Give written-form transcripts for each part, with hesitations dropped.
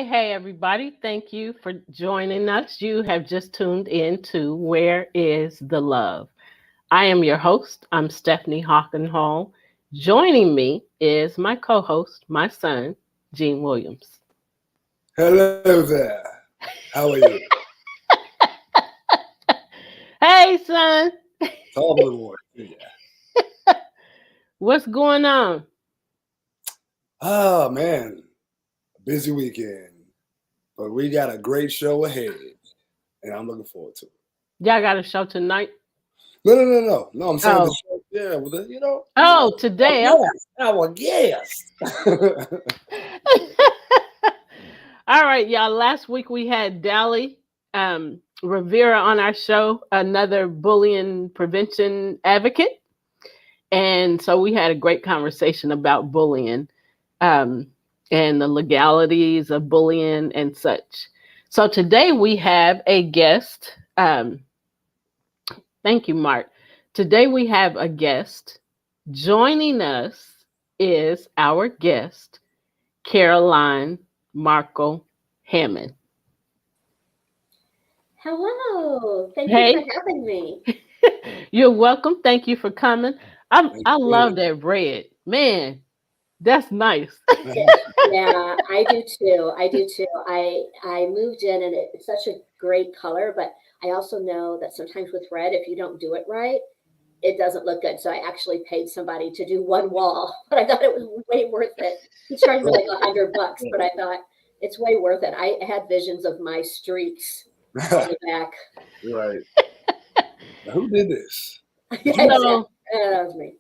Hey, everybody. Thank you for joining us. You have just tuned in to Where is the Love? I am your host. I'm Stephanie Hawkenhall. Joining me is my co host, my son, Gene Williams. Hello there. How are you? Hey, son. Talk a little more. Yeah. What's going on? Oh man, busy weekend, but we got a great show ahead, and I'm looking forward to it. Y'all got a show tonight? No. I'm saying the Oh, show. Yeah, with the oh, today. Okay. our guest. All right, y'all. Last week we had Dally Rivera on our show, another bullying prevention advocate. And so we had a great conversation about bullying um, and the legalities of bullying and such. So today we have a guest. Thank you, Mark. Today we have a guest. Joining us is our guest, Caroline Markel Hammond. Hello. Thank you for Hey, having me. you're welcome. Thank you for coming. Thank I love you. that red. Man, that's nice. Yeah, I do too. I do too. I moved in and it's such a great color, but I also know that sometimes with red, if you don't do it right, it doesn't look good. So I actually paid somebody to do one wall, but I thought it was way worth it. He charged me like $100, but I thought it's way worth it. I had visions of my streaks on the back. Right. Now, who did this? Did Yeah, you? exactly. So, That was me.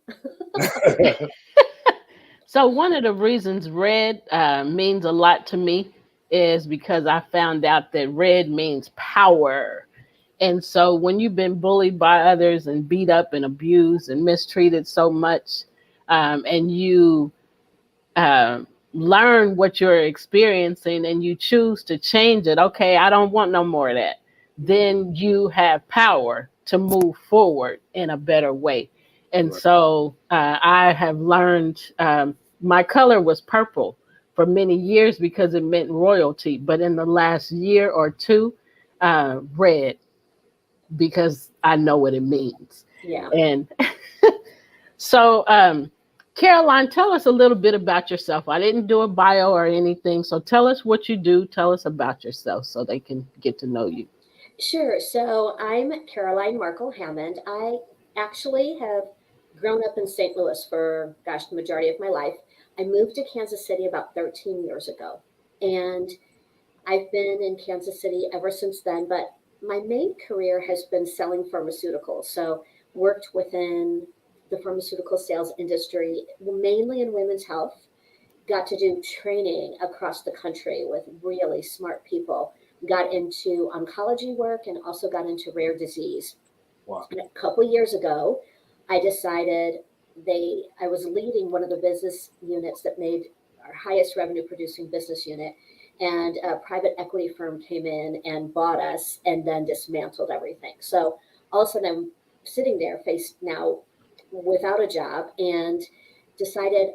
so one of the reasons red means a lot to me is because I found out that red means power. And so when you've been bullied by others and beat up and abused and mistreated so much, and you learn what you're experiencing and you choose to change it, okay, I don't want no more of that, then you have power to move forward in a better way. And Right. so I have learned my color was purple for many years because it meant royalty. But in the last year or two, red because I know what it means. Yeah. And so, Caroline, tell us a little bit about yourself. I didn't do a bio or anything, so tell us what you do. Tell us about yourself so they can get to know you. Sure. So I'm Caroline Markel Hammond. I actually have grown up in St. Louis for, gosh, the majority of my life. I moved to Kansas City about 13 years ago. And I've been in Kansas City ever since then. But my main career has been selling pharmaceuticals. So worked within the pharmaceutical sales industry, mainly in women's health. Got to do training across the country with really smart people, got into oncology work and also got into rare disease. Wow. And a couple years ago, I decided I was leading one of the business units that made our highest revenue producing business unit. And a private equity firm came in and bought us and then dismantled everything. So all of a sudden I'm sitting there faced now without a job and decided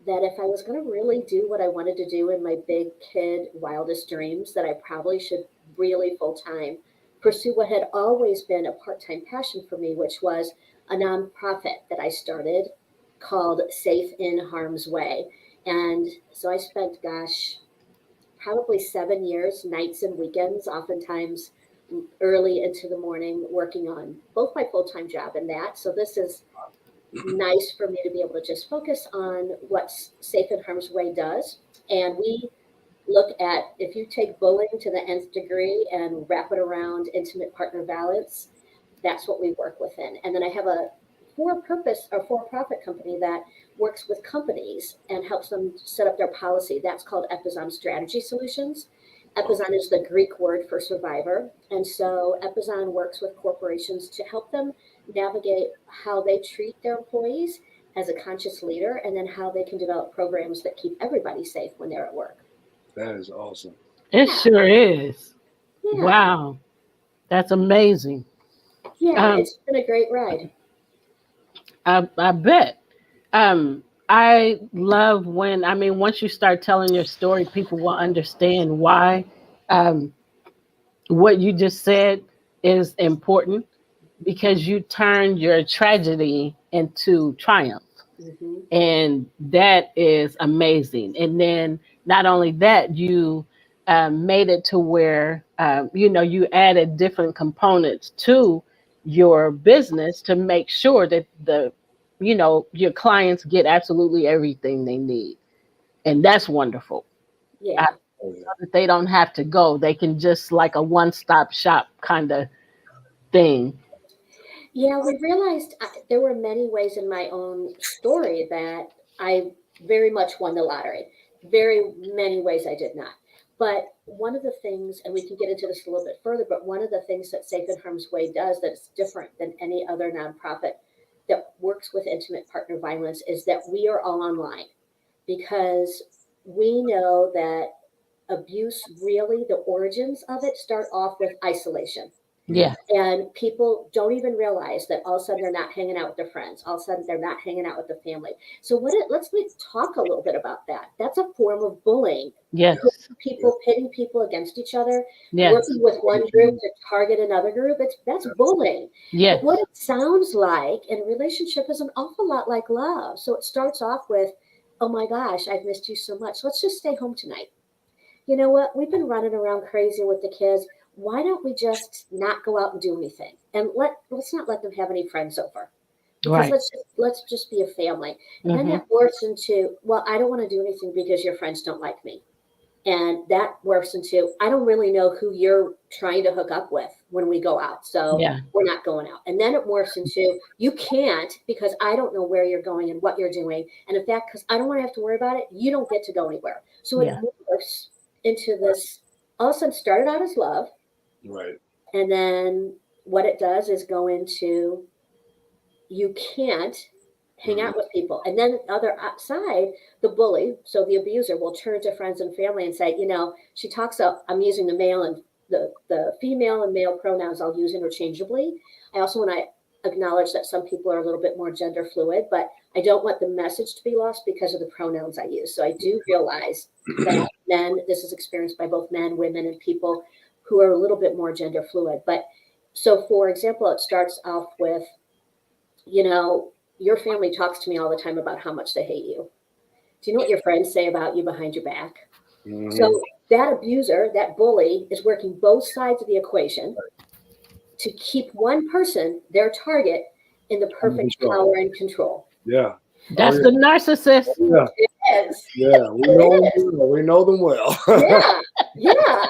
that if I was going to really do what I wanted to do in my big kid wildest dreams, that I probably should really full time pursue what had always been a part time passion for me, which was a nonprofit that I started called Safe in Harm's Way. And so I spent, gosh, probably 7 years, nights and weekends, oftentimes early into the morning, working on both my full time job and that. So this is nice for me to be able to just focus on what Safe and Harm's Way does. And we look at if you take bullying to the nth degree and wrap it around intimate partner violence, that's what we work within. And then I have a for purpose or for profit company that works with companies and helps them set up their policy. That's called Epizon Strategy Solutions. Epizon is the Greek word for survivor. And so Epizon works with corporations to help them navigate how they treat their employees as a conscious leader and then how they can develop programs that keep everybody safe when they're at work. That is awesome. It Yeah, sure is. yeah, Wow, that's amazing. yeah. Um, It's been a great ride. I bet. I love when, I mean, once you start telling your story, people will understand why. Um, what you just said is important because you turned your tragedy into triumph. Hmm. And that is amazing. And then not only that, you made it to where you added different components to your business to make sure that your clients get absolutely everything they need, and that's wonderful. I, Yeah. Oh, yeah. that they don't have to go; they can just like a one-stop shop kind of thing. Yeah, we realized there were many ways in my own story that I very much won the lottery. Very many ways I did not. But one of the things, and we can get into this a little bit further, but one of the things that Safe and Harm's Way does that's different than any other nonprofit that works with intimate partner violence is that we are all online because we know that abuse really, the origins of it start off with isolation, Mm. Yeah, and people don't even realize that all of a sudden they're not hanging out with their friends. All of a sudden they're not hanging out with the family. So let's talk a little bit about that. That's a form of bullying. yes, People pitting people against each other, yes, working with one group to target another group. That's bullying. But yes, what it sounds like in a relationship is an awful lot like love. So it starts off with, "Oh my gosh, I've missed you so much. Let's just stay home tonight. You know what? We've been running around crazy with the kids. Why don't we just not go out and do anything? And let's not let them have any friends over. Because right. let's just be a family." Then Hmm. that morphs into, "Well, I don't want to do anything because your friends don't like me." And that morphs into, "I don't really know who you're trying to hook up with when we go out. So Yeah, we're not going out." And then it morphs into, "You can't because I don't know where you're going and what you're doing. And in fact, because I don't want to have to worry about it, you don't get to go anywhere." So it yeah, morphs into this, all of a sudden started out as love. Right. And then what it does is go into, you can't hang Mhm. out with people. And then the other side, the bully, so the abuser will turn to friends and family and say, she talks up, I'm using the male and the female and male pronouns I'll use interchangeably. I also want to acknowledge that some people are a little bit more gender fluid, but I don't want the message to be lost because of the pronouns I use. So I do realize that men, this is experienced by both men, women, and people who are a little bit more gender fluid. But so, for example, it starts off with, you know, your family talks to me all the time about how much they hate you. Do you know what your friends say about you behind your back? Mhm. So that abuser, that bully, is working both sides of the equation to keep one person, their target, in the Under perfect control. power and control. Yeah. Oh that's yeah. the narcissist. Oh yeah. It is. Yeah. We know them It is. well. We know them well. Yeah. Yeah.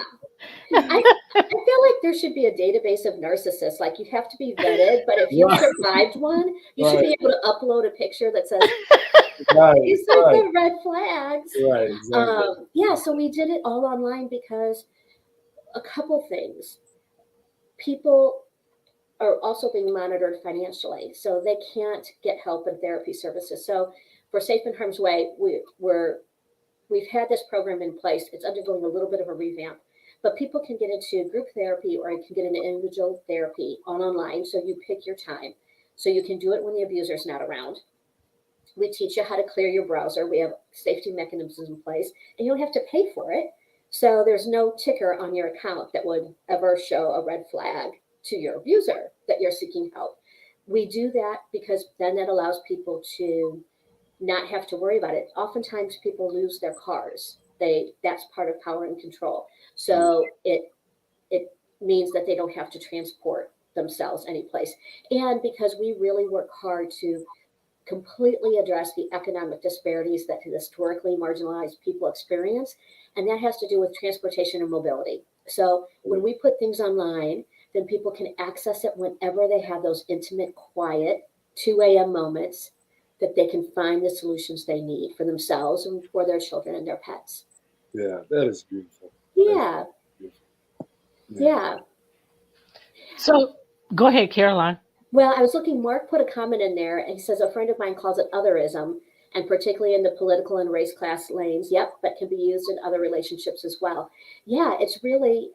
I feel like there should be a database of narcissists. Like, you have to be vetted, but if you've Right. survived one, you should Right. be able to upload a picture that says, Right. "These are Right. the red flags." Right. Exactly. Yeah, so we did it all online because a couple things. People are also being monitored financially, so they can't get help and therapy services. So for Safe and Harm's Way, we've had this program in place. It's undergoing a little bit of a revamp, but people can get into group therapy or you can get into individual therapy online. So you pick your time. So you can do it when the abuser's not around. We teach you how to clear your browser. We have safety mechanisms in place, and you don't have to pay for it. So there's no ticker on your account that would ever show a red flag to your abuser that you're seeking help. We do that because then that allows people to not have to worry about it. Oftentimes people lose their cars. That's part of power and control. Mm. So it means that they don't have to transport themselves anyplace. And because we really work hard to completely address the economic disparities that historically marginalized people experience. And that has to do with transportation and mobility. So when we put things online, then people can access it whenever they have those intimate, quiet 2 a.m. moments that they can find the solutions they need for themselves and for their children and their pets. Yeah. That is beautiful. That's Yeah, beautiful. Yeah. yeah. So go ahead, Caroline. Well, I was looking, Mark put a comment in there, and he says a friend of mine calls it otherism, and particularly in the political and race class lanes. Yep, but can be used in other relationships as well. Yeah, it's really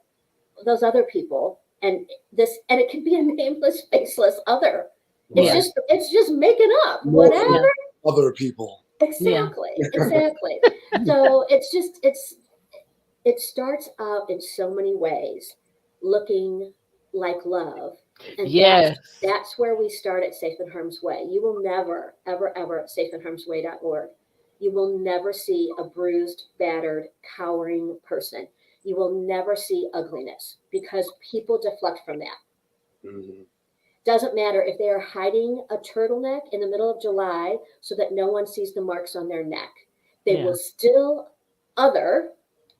those other people, and it can be a nameless, faceless other. It's Right. Yeah, just it's just making up More whatever. yeah, other people. Exactly. Exactly. So it starts out in so many ways looking like love. And Yes. that's where we start at Safe in Harm's Way. You will never, ever, ever at safeinharmsway.org, you will never see a bruised, battered, cowering person. You will never see ugliness because people deflect from that. Mhm. Doesn't matter if they are hiding a turtleneck in the middle of July so that no one sees the marks on their neck. They Yeah. will still other.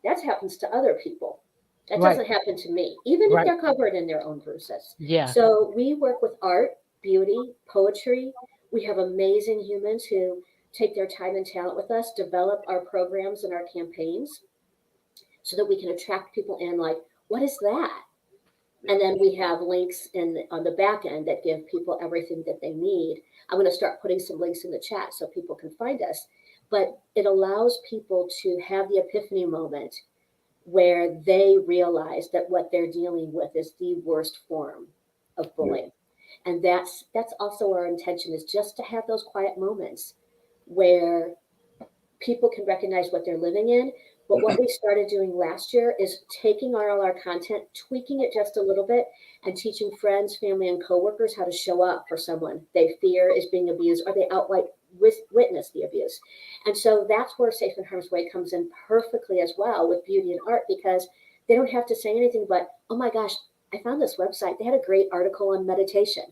That happens to other people. That Right. doesn't happen to me, even if Right. they're covered in their own bruises. Yeah. So we work with art, beauty, poetry. We have amazing humans who take their time and talent with us, develop our programs and our campaigns so that we can attract people in like, what is that? Yeah. And then we have links on the back end that give people everything that they need. I'm going to start putting some links in the chat so people can find us. But it allows people to have the epiphany moment where they realize that what they're dealing with is the worst form of Yeah. bullying. And that's also our intention, is just to have those quiet moments where people can recognize what they're living in. But what we started doing last year is taking all our content, tweaking it just a little bit, and teaching friends, family, and coworkers how to show up for someone they fear is being abused, or they outright witness the abuse. And so that's where Safe in Harm's Way comes in perfectly as well with beauty and art, because they don't have to say anything but, oh my gosh, I found this website. They had a great article on meditation.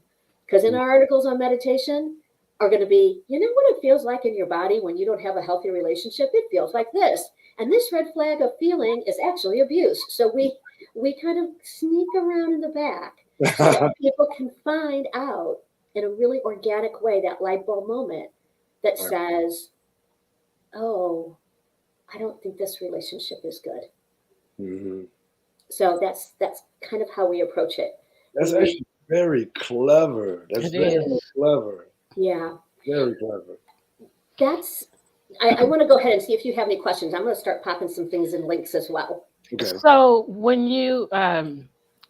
Because in our articles on meditation, are going to be, you know what it feels like in your body when you don't have a healthy relationship? It feels like this. And this red flag of feeling is actually abuse. So we kind of sneak around in the back so that people can find out in a really organic way that light bulb moment that says, oh, I don't think this relationship is good. Mhm. So that's kind of how we approach it. That's actually very clever. That's It very is. clever. Yeah. Very clever. That's I want to go ahead and see if you have any questions. I'm going to start popping some things in links as well. Okay. So when you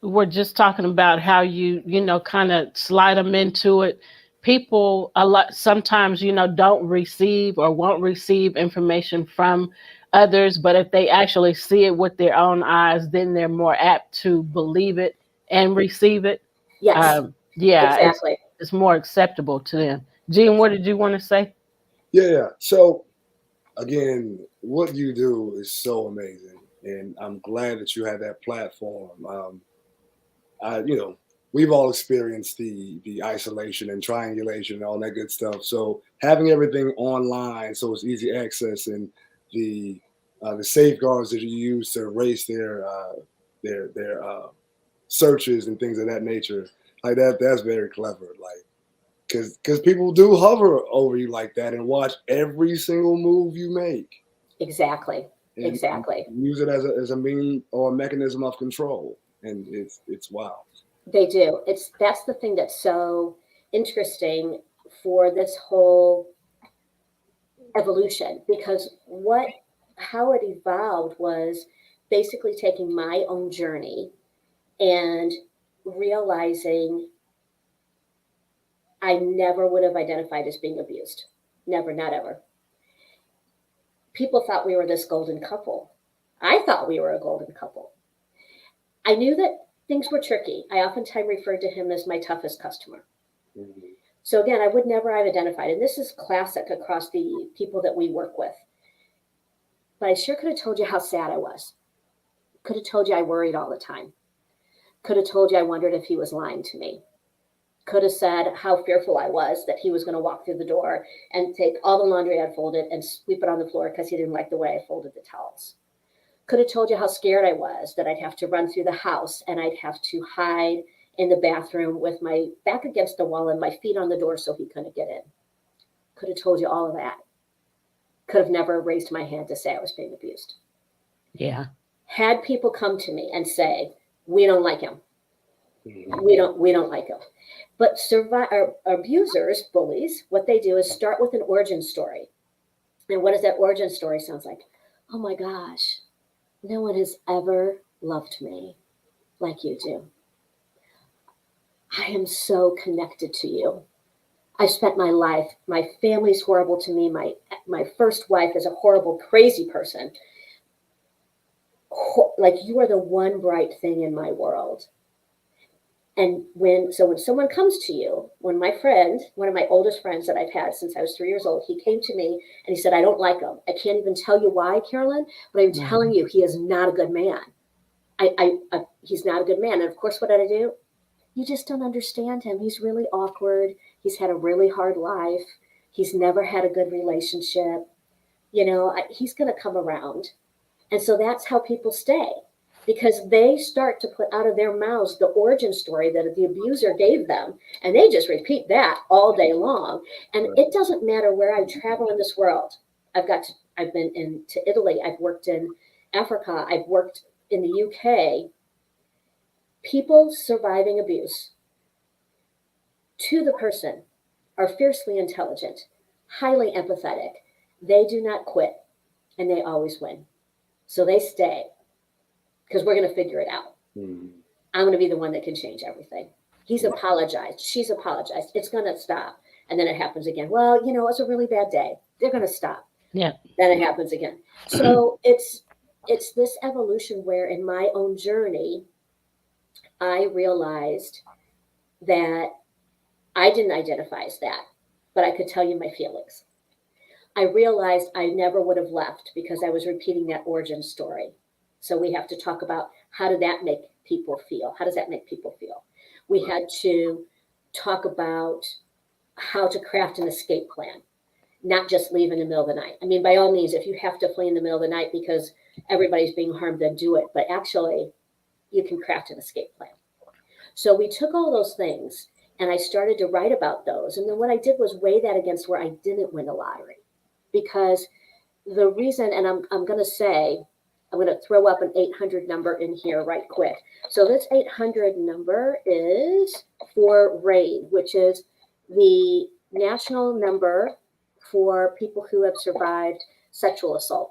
were just talking about how you kind of slide them into it, people a lot sometimes don't receive or won't receive information from others, but if they actually see it with their own eyes, then they're more apt to believe it and receive it. Yes, Yeah, exactly. it's more acceptable to them. Jean, what did you want to say? Yeah. So again, what you do is so amazing, and I'm glad that you had that platform. We've all experienced the isolation and triangulation and all that good stuff. So having everything online, so it's easy access, and the safeguards that you use to erase their searches and things of that nature, like that's very clever. Like, because people do hover over you like that and watch every single move you make, Exactly. and Exactly. use it as a mean or a mechanism of control, and it's wild. They do. That's the thing that's so interesting for this whole evolution, because how it evolved was basically taking my own journey and realizing I never would have identified as being abused. Never, not ever. People thought we were this golden couple. I thought we were a golden couple. I knew that things were tricky. I oftentimes referred to him as my toughest customer. Mhm. So again, I would never have identified, and this is classic across the people that we work with. But I sure could have told you how sad I was. Could have told you I worried all the time. Could have told you I wondered if he was lying to me. Could have said how fearful I was that he was going to walk through the door and take all the laundry I'd folded and sweep it on the floor because he didn't like the way I folded the towels. Could have told you how scared I was that I'd have to run through the house and I'd have to hide in the bathroom with my back against the wall and my feet on the door so he couldn't get in. Could have told you all of that. Could have never raised my hand to say I was being abused. Yeah. Had people come to me and say, we don't like him. Mhm. We don't like him. But abusers, bullies, what they do is start with an origin story. And what does that origin story sound like? Oh my gosh, no one has ever loved me like you do. I am so connected to you. I spent my life, my family's horrible to me. My first wife is a horrible, crazy person. Like, you are the one bright thing in my world. And when someone comes to you, when my friend, one of my oldest friends that I've had since I was 3 years old, he came to me and he said, I don't like him. I can't even tell you why, Carolyn, but I'm telling you, he is not a good man. He's not a good man. And of course, what did I do? You just don't understand him. He's really awkward. He's had a really hard life. He's never had a good relationship. He's going to come around. And so that's how people stay, because they start to put out of their mouths the origin story that the abuser gave them. And they just repeat that all day long. And it doesn't matter where I travel in this world. I've been into Italy. I've worked in Africa. I've worked in the UK. People surviving abuse to the person are fiercely intelligent, highly empathetic. They do not quit, and they always win. So they stay, because we're going to figure it out. I'm going to be the one that can change everything. He's apologized. She's apologized. It's going to stop. And then it happens again. Well, it was a really bad day. They're going to stop. Yeah. Then it happens again. So it's this evolution where, in my own journey, I realized that I didn't identify as that, but I could tell you my feelings. I realized I never would have left because I was repeating that origin story. So we have to talk about, how did that make people feel? How does that make people feel? We had to talk about how to craft an escape plan, not just leave in the middle of the night. I mean, by all means, if you have to flee in the middle of the night because everybody's being harmed, then do it. But actually, you can craft an escape plan. So we took all those things and I started to write about those. And then what I did was weigh that against where I didn't win the lottery. Because the reason, and I'm going to throw up an 800 number in here right quick. So this 800 number is for RAID, which is the national number for people who have survived sexual assault.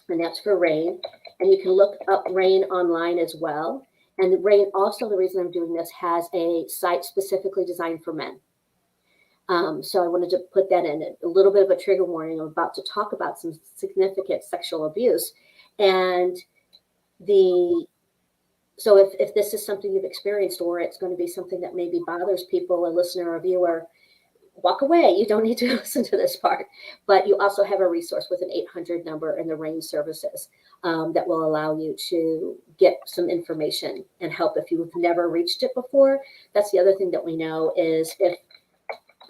And that's for RAIN. And you can look up RAIN online as well. And RAIN also, the reason I'm doing this, has a site specifically designed for men. So I wanted to put that in, a little bit of a trigger warning. I'm about to talk about some significant sexual abuse. And so if this is something you've experienced, or it's going to be something that maybe bothers people, a listener or a viewer, walk away. You don't need to listen to this part. But you also have a resource with an 800 number in the RAIN services that will allow you to get some information and help if you've never reached it before. That's the other thing that we know is if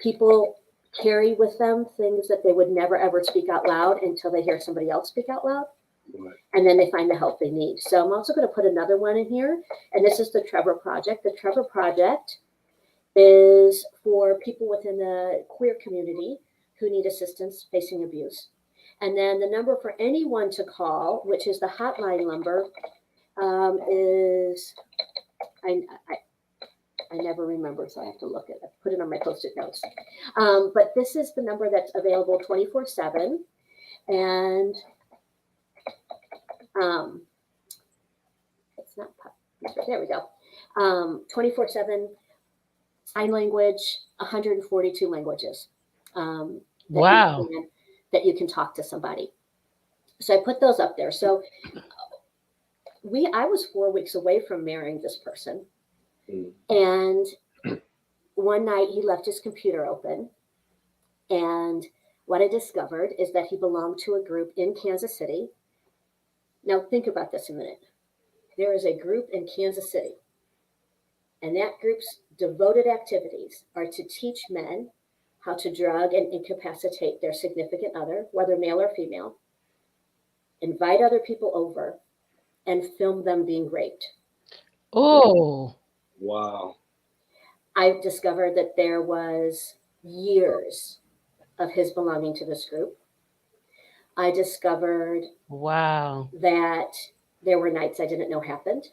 people carry with them things that they would never, ever speak out loud until they hear somebody else speak out loud. Right. And then they find the help they need. So I'm also going to put another one in here. And this is the Trevor Project. The Trevor Project is for people within the queer community who need assistance facing abuse. And then the number for anyone to call, which is the hotline number, is, I never remember, so I have to look at it. Put it on my Post-it notes. But this is the number that's available 24/7. And it's not, there we go. 24/7 sign language, 142 languages. Wow. That you can talk to somebody. So I put those up there. So I was 4 weeks away from marrying this person. And one night he left his computer open. And what I discovered is that he belonged to a group in Kansas City. Now think about this a minute. There is a group in Kansas City. And that group's devoted activities are to teach men how to drug and incapacitate their significant other, whether male or female, invite other people over, and film them being raped. Oh. Wow. I discovered that there was years of his belonging to this group. I discovered that there were nights I didn't know happened.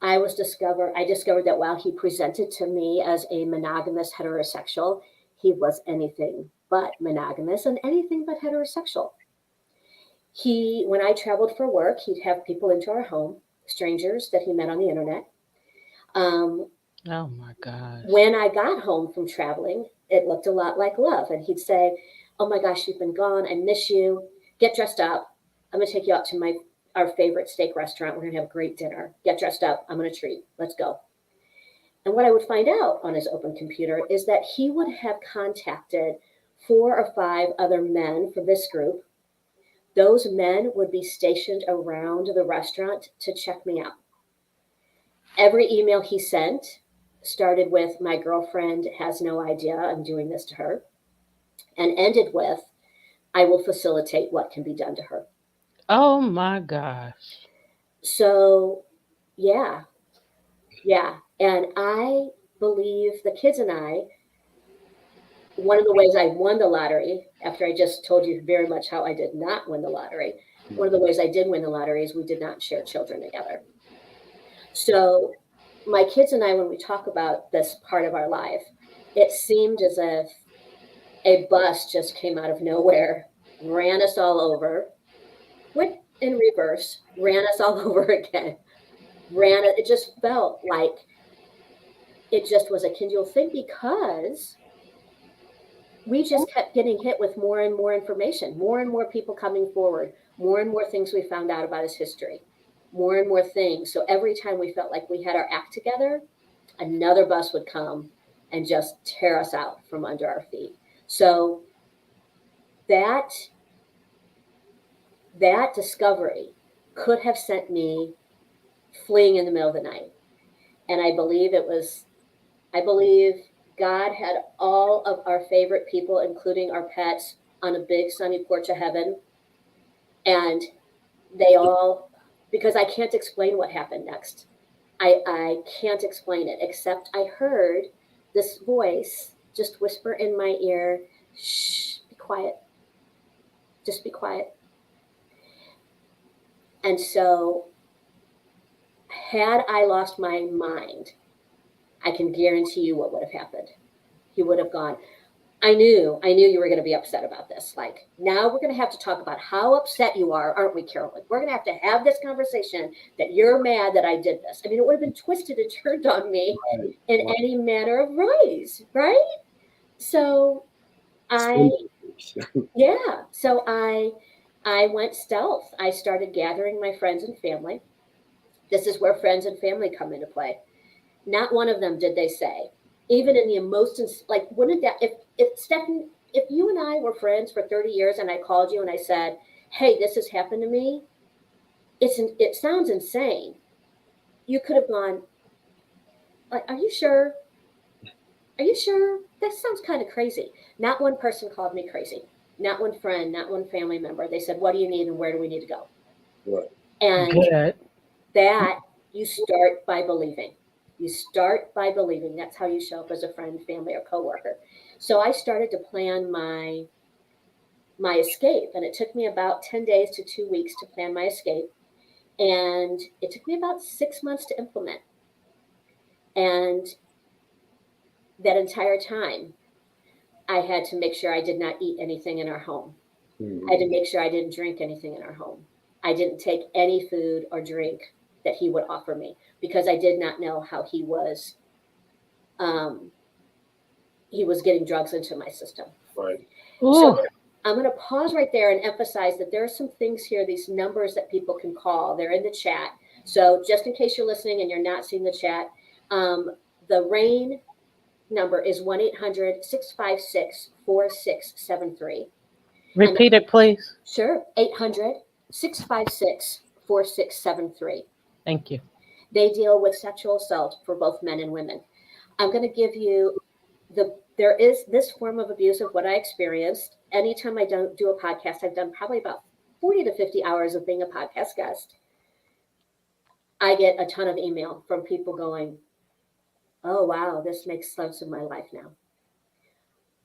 I discovered that while he presented to me as a monogamous heterosexual, he was anything but monogamous and anything but heterosexual. When I traveled for work, he'd have people into our home, strangers that he met on the internet. Oh my gosh. When I got home from traveling, it looked a lot like love. And he'd say, "Oh my gosh, you've been gone. I miss you. Get dressed up. I'm going to take you out to our favorite steak restaurant. We're going to have a great dinner. Get dressed up. I'm going to treat. Let's go." And what I would find out on his open computer is that he would have contacted 4 or 5 other men from this group. Those men would be stationed around the restaurant to check me out. Every email he sent started with, "My girlfriend has no idea I'm doing this to her," and ended with, "I will facilitate what can be done to her." Oh my gosh. So, yeah, yeah. And I believe the kids and I, one of the ways I won the lottery, after I just told you very much how I did not win the lottery, one of the ways I did win the lottery is we did not share children together. So, my kids and I, when we talk about this part of our life, it seemed as if a bus just came out of nowhere, ran us all over, went in reverse, ran us all over again, it just felt like it just was a continual thing because we just kept getting hit with more and more information, more and more people coming forward, more and more things we found out about his history, more and more things. So every time we felt like we had our act together, another bus would come and just tear us out from under our feet. So that discovery could have sent me fleeing in the middle of the night. And I believe God had all of our favorite people, including our pets, on a big sunny porch of heaven. And they all, because I can't explain what happened next. I can't explain it, except I heard this voice just whisper in my ear, "Shh, be quiet. Just be quiet." And so, had I lost my mind, I can guarantee you what would have happened. He would have gone, I knew you were going to be upset about this. Like, now we're going to have to talk about how upset you are, aren't we, Caroline? We're going to have this conversation that you're mad that I did this. I mean, it would have been twisted and turned on me in any manner of ways, right? So I went stealth. I started gathering my friends and family. This is where friends and family come into play. Not one of them did they say, even in the emotions, like, wouldn't that, if Stephanie, if you and I were friends for 30 years and I called you and I said, "Hey, this has happened to me," it sounds insane. You could have gone, like, "Are you sure? Are you sure? That sounds kind of crazy." Not one person called me crazy. Not one friend, not one family member. They said, "What do you need and where do we need to go?" Right. And Good. that you start by believing. You start by believing. That's how you show up as a friend, family, or coworker. So I started to plan my escape, and it took me about 10 days to 2 weeks to plan my escape, and it took me about 6 months to implement. And that entire time, I had to make sure I did not eat anything in our home. I had to make sure I didn't drink anything in our home. I didn't take any food or drink that he would offer me because I did not know how he was getting drugs into my system. Right. So Ooh. I'm going to pause right there and emphasize that there are some things here, these numbers that people can call. They're in the chat. So just in case you're listening and you're not seeing the chat, the RAIN number is 1-800-656-4673. Repeat it, please. Sure, 800-656-4673. Thank you. They deal with sexual assault for both men and women. I'm going to give you there is this form of abuse of what I experienced. Anytime I don't do a podcast, I've done probably about 40 to 50 hours of being a podcast guest. I get a ton of email from people going, "Oh, wow, this makes sense in my life now.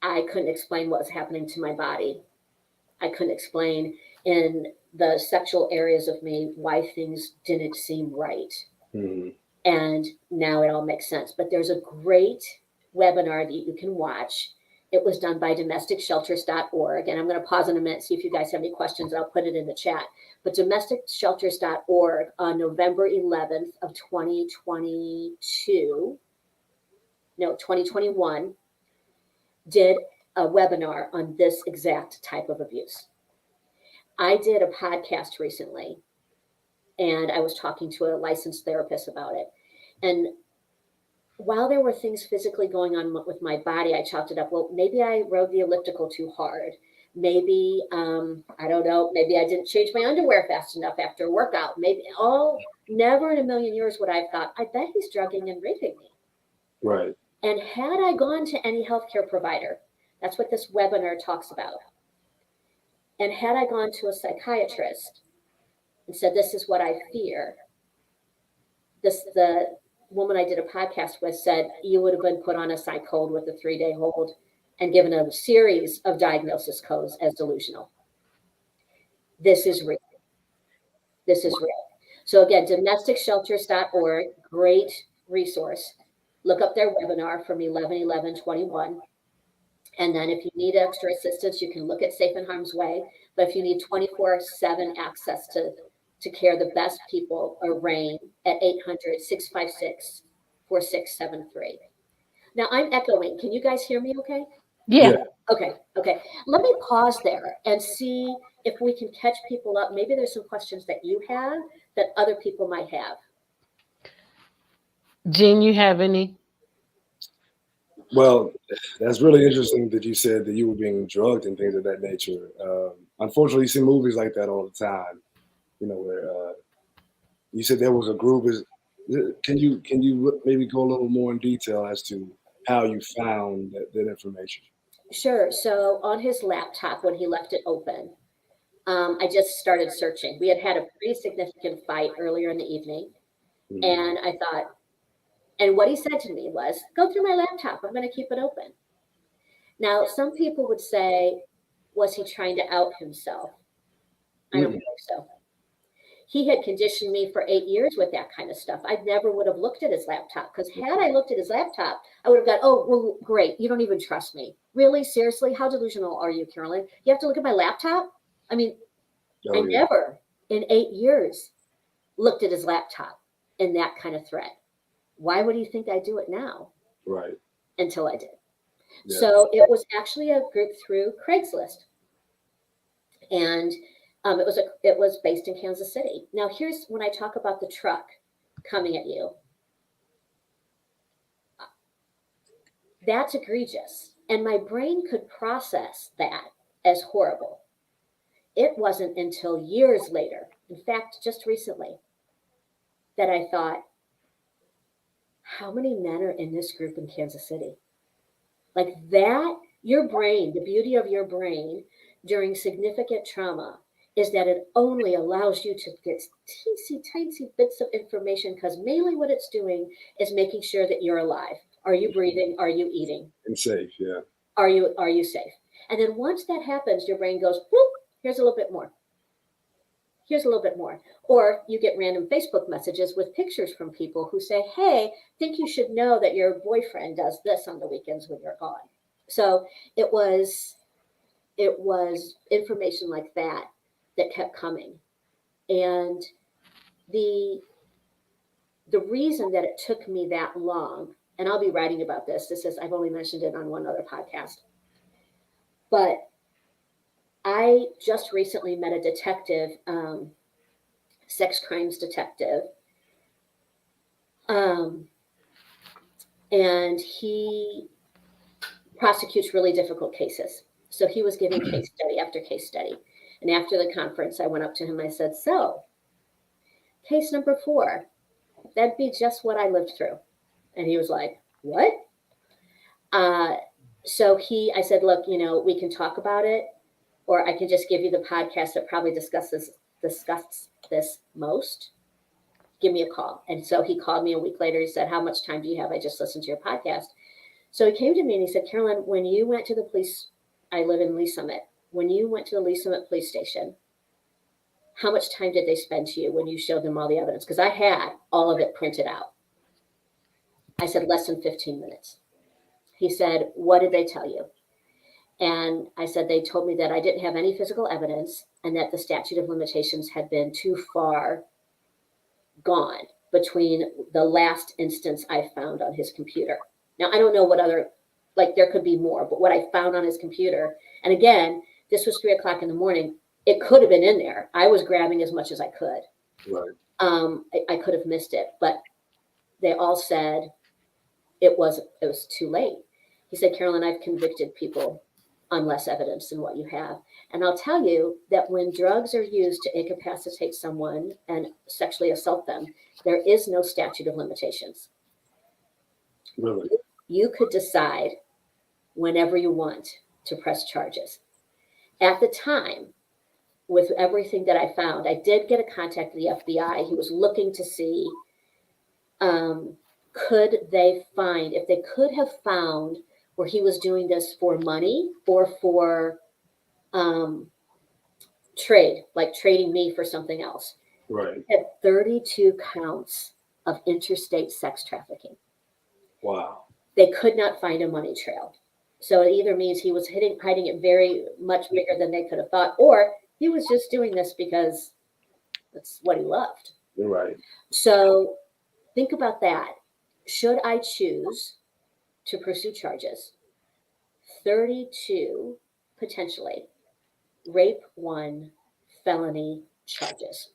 I couldn't explain what was happening to my body. I couldn't explain in the sexual areas of me why things didn't seem right." Mm-hmm. And now it all makes sense. But there's a great webinar that you can watch. It was done by domesticshelters.org. And I'm going to pause in a minute, see if you guys have any questions. I'll put it in the chat. But domesticshelters.org on November 11th of 2022 2021, did a webinar on this exact type of abuse. I did a podcast recently, and I was talking to a licensed therapist about it. And while there were things physically going on with my body, I chalked it up. Well, maybe I rode the elliptical too hard. Maybe, I don't know, maybe I didn't change my underwear fast enough after a workout. Maybe, never in a million years would I have thought, I bet he's drugging and raping me. Right. And had I gone to any healthcare provider, that's what this webinar talks about. And had I gone to a psychiatrist and said, this is what I fear, the woman I did a podcast with said, you would have been put on a psych hold with a 3-day hold and given a series of diagnosis codes as delusional. This is real. This is real. So again, domesticshelters.org, great resource. Look up their webinar from 11/11/21. And then if you need extra assistance, you can look at Safe in Harm's Way. But if you need 24/7 access to care, the best people are RAIN at 800-656-4673. Now I'm echoing. Can you guys hear me okay? Yeah. Okay. Let me pause there and see if we can catch people up. Maybe there's some questions that you have that other people might have. Jen, you have any? Well, that's really interesting that you said that you were being drugged and things of that nature. Unfortunately, you see movies like that all the time. Where you said there was a group. Can you maybe go a little more in detail as to how you found that information? Sure. So on his laptop, when he left it open, I just started searching. We had a pretty significant fight earlier in the evening. Mm-hmm. And I thought, and what he said to me was, go through my laptop. I'm going to keep it open. Now, some people would say, was he trying to out himself? I don't think so. He had conditioned me for 8 years with that kind of stuff. I never would have looked at his laptop, because had I looked at his laptop, I would have gone, oh, well, great. You don't even trust me. Really? Seriously? How delusional are you, Caroline? You have to look at my laptop? I mean, I never in 8 years looked at his laptop in that kind of threat. Why would he think I do it now? Right. Until I did. Yeah. So it was actually a group through Craigslist. And it was based in Kansas City. Now, here's when I talk about the truck coming at you. That's egregious. And my brain could process that as horrible. It wasn't until years later, in fact, just recently, that I thought, how many men are in this group in Kansas City? Like that, your brain, the beauty of your brain during significant trauma is that it only allows you to get teensy bits of information, because mainly what it's doing is making sure that you're alive. Are you breathing? Are you eating? And safe, yeah. Are you safe? And then once that happens, your brain goes, whoop, here's a little bit more. Here's a little bit more. Or you get random Facebook messages with pictures from people who say, hey, think you should know that your boyfriend does this on the weekends when you're gone. So it was information like that kept coming. And the reason that it took me that long, and I'll be writing about this is I've only mentioned it on one other podcast, but I just recently met a detective, sex crimes detective, and he prosecutes really difficult cases. So he was giving case study after case study. And after the conference, I went up to him. I said, so case number 4, that'd be just what I lived through. And he was like, what? So I said, look, we can talk about it, or I can just give you the podcast that probably discusses this most. Give me a call. And so he called me a week later. He said, how much time do you have? I just listened to your podcast. So he came to me and he said, Caroline, when you went to the police, I live in Lee Summit. When you went to the Lee Summit police station, how much time did they spend to you when you showed them all the evidence? Because I had all of it printed out. I said, less than 15 minutes. He said, what did they tell you? And I said, they told me that I didn't have any physical evidence and that the statute of limitations had been too far gone between the last instance I found on his computer. Now, I don't know what other, like there could be more, but what I found on his computer, and again, this was 3 o'clock in the morning. It could have been in there. I was grabbing as much as I could. Right. I could have missed it, but they all said it was too late. He said, Carolyn, I've convicted people on less evidence than what you have. And I'll tell you that when drugs are used to incapacitate someone and sexually assault them, there is no statute of limitations. Really? You could decide whenever you want to press charges. At the time, with everything that I found, I did get a contact with the FBI. He was looking to see, could they find, if they could have found where he was doing this for money or for trade, like trading me for something else. Right. He had 32 counts of interstate sex trafficking. Wow. They could not find a money trail. So it either means he was hiding it very much bigger than they could have thought, or he was just doing this because that's what he loved. You're right. So think about that. Should I choose to pursue charges? 32 potentially, rape 1, felony charges.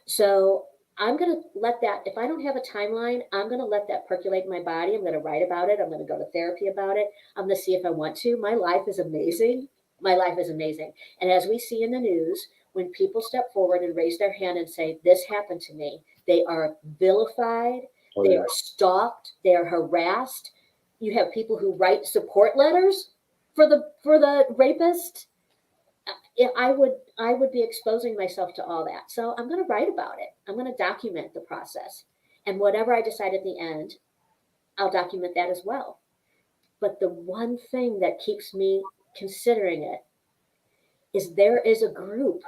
So I'm going to let that, if I don't have a timeline, I'm going to let that percolate in my body. I'm going to write about it. I'm going to go to therapy about it. I'm going to see if I want to. My life is amazing. My life is amazing. And as we see in the news, when people step forward and raise their hand and say, this happened to me, they are vilified, they are stalked, they are harassed. You have people who write support letters for the rapist. I would be exposing myself to all that. So I'm going to write about it. I'm going to document the process. And whatever I decide at the end, I'll document that as well. But the one thing that keeps me considering it is there is a group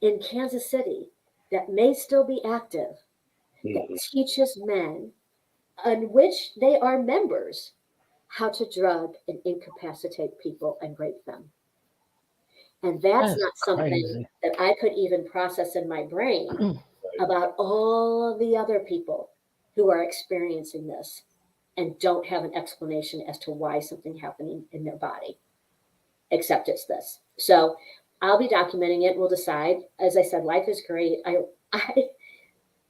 in Kansas City that may still be active that teaches men on which they are members how to drug and incapacitate people and rape them. And that's not something crazy that I could even process in my brain about all of the other people who are experiencing this and don't have an explanation as to why something happening in their body, except it's this. So I'll be documenting it. We'll decide. As I said, life is great.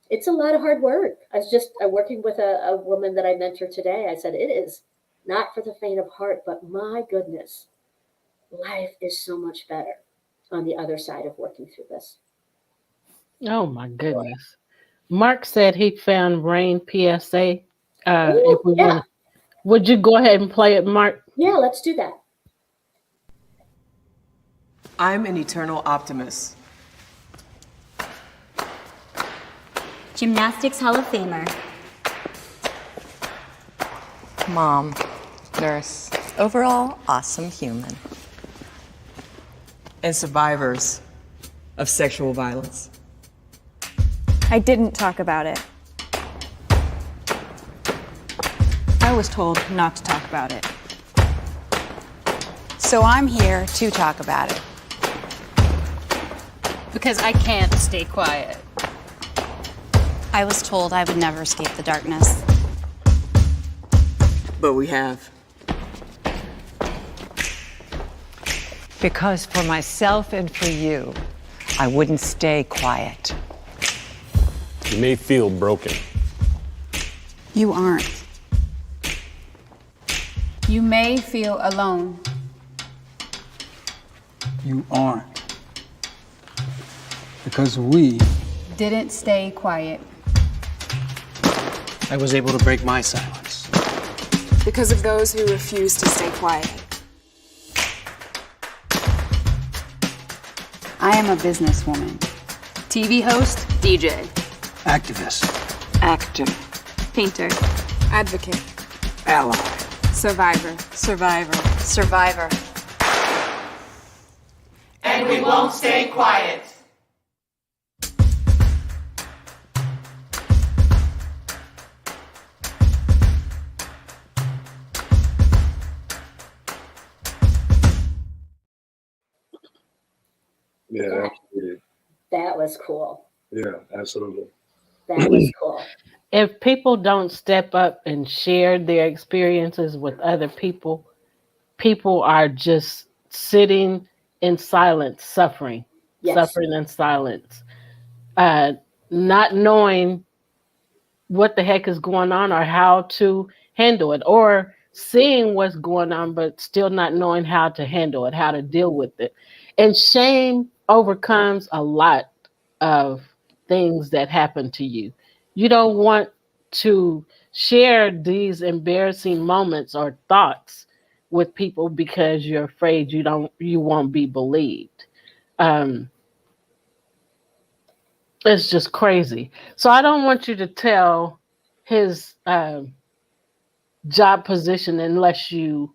It's a lot of hard work. I was just working with a woman that I mentored today. I said, it is not for the faint of heart, but my goodness, life is so much better on the other side of working through this. Oh my goodness. Mark said he found Rain PSA. Would you go ahead and play it, Mark? Yeah, let's do that. I'm an eternal optimist. Gymnastics Hall of Famer. Mom, nurse, overall awesome human. And survivors of sexual violence. I didn't talk about it. I was told not to talk about it. So I'm here to talk about it. Because I can't stay quiet. I was told I would never escape the darkness. But we have. Because for myself and for you, I wouldn't stay quiet. You may feel broken. You aren't. You may feel alone. You aren't. Because we Didn't stay quiet. I was able to break my silence. Because of those who refuse to stay quiet. I am a businesswoman. TV host, DJ. Activist. Actor. Painter. Advocate. Ally. Survivor. Survivor. Survivor. And we won't stay quiet. Yeah, absolutely. That was cool. Yeah, absolutely. That was cool. If people don't step up and share their experiences with other people, people are just sitting in silence, suffering, Yes. suffering in silence, uh, not knowing what the heck is going on or how to handle it, or seeing what's going on, but still not knowing how to handle it, how to deal with it. And shame overcomes a lot of things that happen to you. You don't want to share these embarrassing moments or thoughts with people because you're afraid you won't be believed. Um, it's just crazy. So I don't want you to tell his job position unless you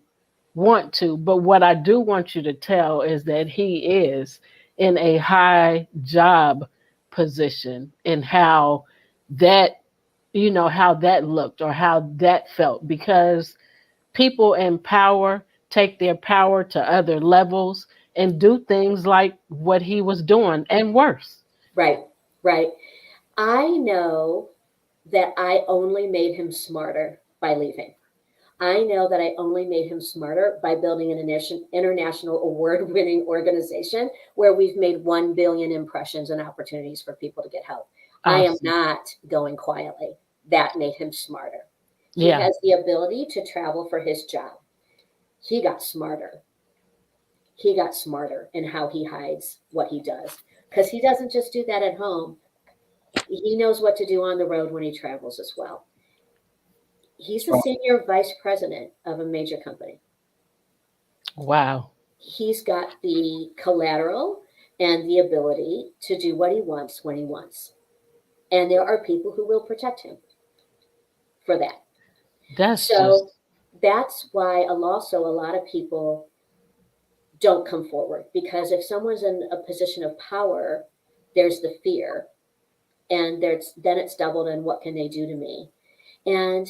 want to. But what I do want you to tell is that he is in a high job position, and how that, how that looked or how that felt, because people in power take their power to other levels and do things like what he was doing and worse. Right, right. I know that I only made him smarter by leaving. I know that I only made him smarter by building an international award-winning organization where we've made 1 billion impressions and opportunities for people to get help. I am Awesome. not going quietly. That made him smarter. He Yeah. has the ability to travel for his job. He got smarter. He got smarter in how he hides what he does, because he doesn't just do that at home. He knows what to do on the road when he travels as well. He's the senior vice president of a major company. Wow. He's got the collateral and the ability to do what he wants when he wants. And there are people who will protect him for that. That's So just that's why also a lot of people don't come forward, because if someone's in a position of power, there's the fear, and then it's doubled, and what can they do to me? And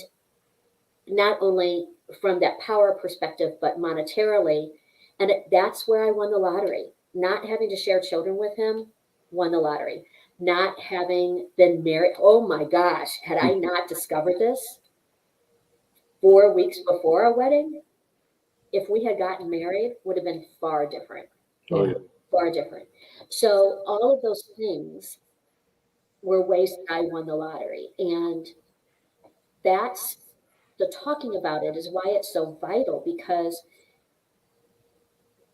not only from that power perspective, but monetarily. And that's where I won the lottery. Not having to share children with him, won the lottery. Not having been married. Oh my gosh, had I not discovered this 4 weeks before our wedding, if we had gotten married, would have been far different. Oh, yeah. Far different. So all of those things were ways that I won the lottery. And that's the talking about it is why it's so vital, because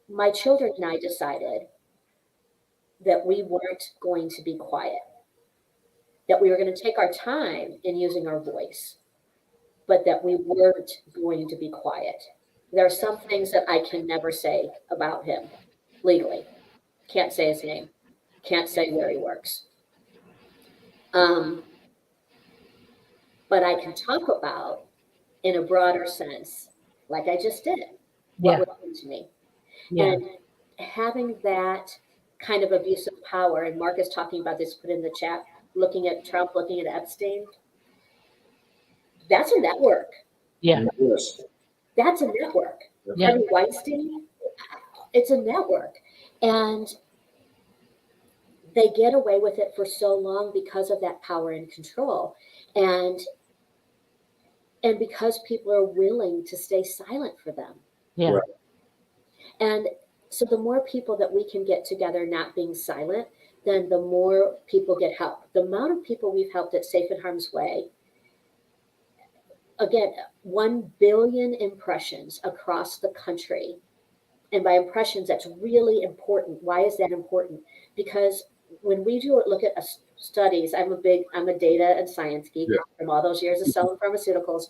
my children and I decided that we weren't going to be quiet, that we were going to take our time in using our voice, but that we weren't going to be quiet. There are some things that I can never say about him legally. Can't say his name, can't say where he works. But I can talk about in a broader sense, like I just did, what yeah. was done to me. Yeah. And having that kind of abuse of power, and Mark is talking about this, put in the chat, looking at Trump, looking at Epstein, that's a network. Yeah. Yes. That's a network. Yeah. Harvey Weinstein, it's a network. And they get away with it for so long because of that power and control. And because people are willing to stay silent for them. Yeah. Right. And so the more people that we can get together not being silent, then the more people get help. The amount of people we've helped at Safe and Harm's Way, again, 1 billion impressions across the country. And by impressions, that's really important. Why is that important? Because when we look at studies, I'm a data and science geek from all those years of selling pharmaceuticals.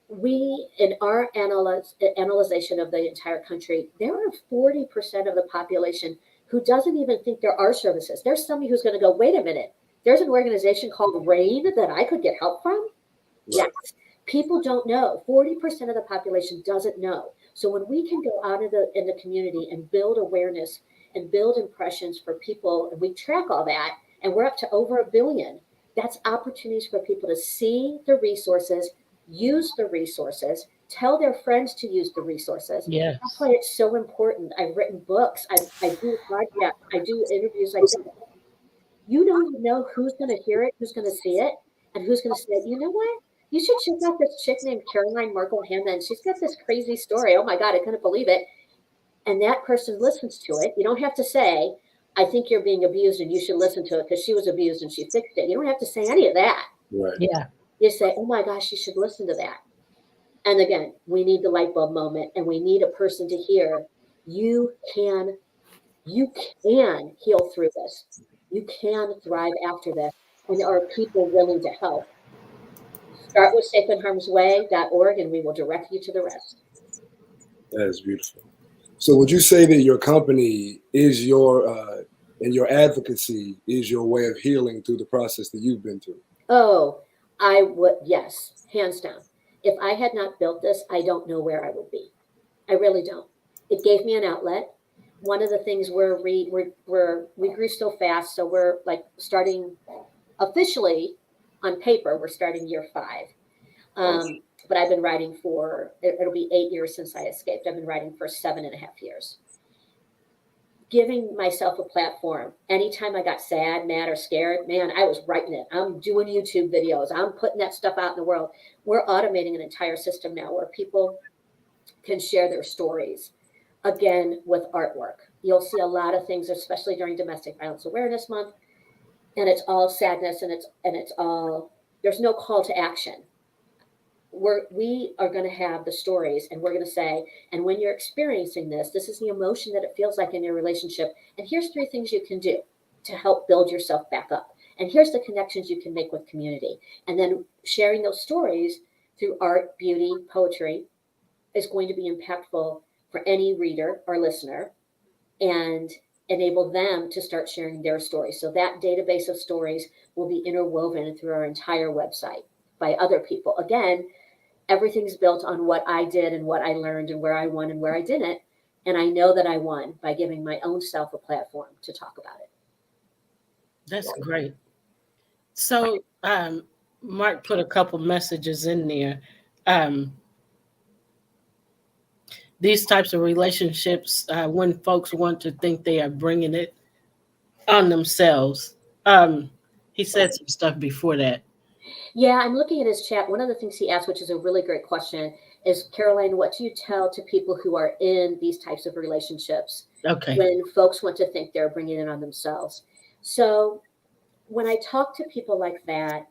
We, in our analyzation of the entire country, there are 40% of the population who doesn't even think there are services. There's somebody who's going to go, wait a minute, there's an organization called RAIN that I could get help from? Yes. People don't know. 40% of the population doesn't know. So when we can go out in the community and build awareness and build impressions for people, and we track all that, and we're up to over 1 billion, that's opportunities for people to see the resources, use the resources, tell their friends to use the resources. Yes. That's why it's so important. I've written books. I do podcasts. I do interviews like this. You don't know who's going to hear it, who's going to see it. And who's going to say, you know what? You should check out this chick named Caroline Markel Hammond. She's got this crazy story. Oh my God, I couldn't believe it. And that person listens to it. You don't have to say, I think you're being abused and you should listen to it because she was abused and she fixed it. You don't have to say any of that. Right. Yeah. You say, oh my gosh, you should listen to that. And again, we need the light bulb moment, and we need a person to hear, you can heal through this. You can thrive after this. And there are people willing to help. Start with safeinharmsway.org and we will direct you to the rest. That is beautiful. So would you say that your company is your, and your advocacy is your way of healing through the process that you've been through? Oh, I would, yes, hands down. If I had not built this, I don't know where I would be. I really don't. It gave me an outlet. One of the things we grew so fast, so we're like starting officially on paper, we're starting year 5. But I've been writing it'll be 8 years since I escaped. I've been writing for 7.5 years. Giving myself a platform. Anytime I got sad, mad, or scared, man, I was writing it. I'm doing YouTube videos. I'm putting that stuff out in the world. We're automating an entire system now where people can share their stories, again, with artwork. You'll see a lot of things, especially during Domestic Violence Awareness Month, and it's all sadness, and it's all, there's no call to action. We are going to have the stories, and we're going to say, and when you're experiencing this is the emotion that it feels like in your relationship. And here's 3 things you can do to help build yourself back up. And here's the connections you can make with community. And then sharing those stories through art, beauty, poetry is going to be impactful for any reader or listener and enable them to start sharing their stories. So that database of stories will be interwoven through our entire website by other people. Again, everything's built on what I did and what I learned and where I won and where I didn't. And I know that I won by giving my own self a platform to talk about it. That's great. So Mark put a couple messages in there. These types of relationships, when folks want to think they are bringing it on themselves. He said some stuff before that. Yeah, I'm looking at his chat. One of the things he asked, which is a really great question, is, Caroline, what do you tell to people who are in these types of relationships when folks want to think they're bringing it on themselves? So when I talk to people like that,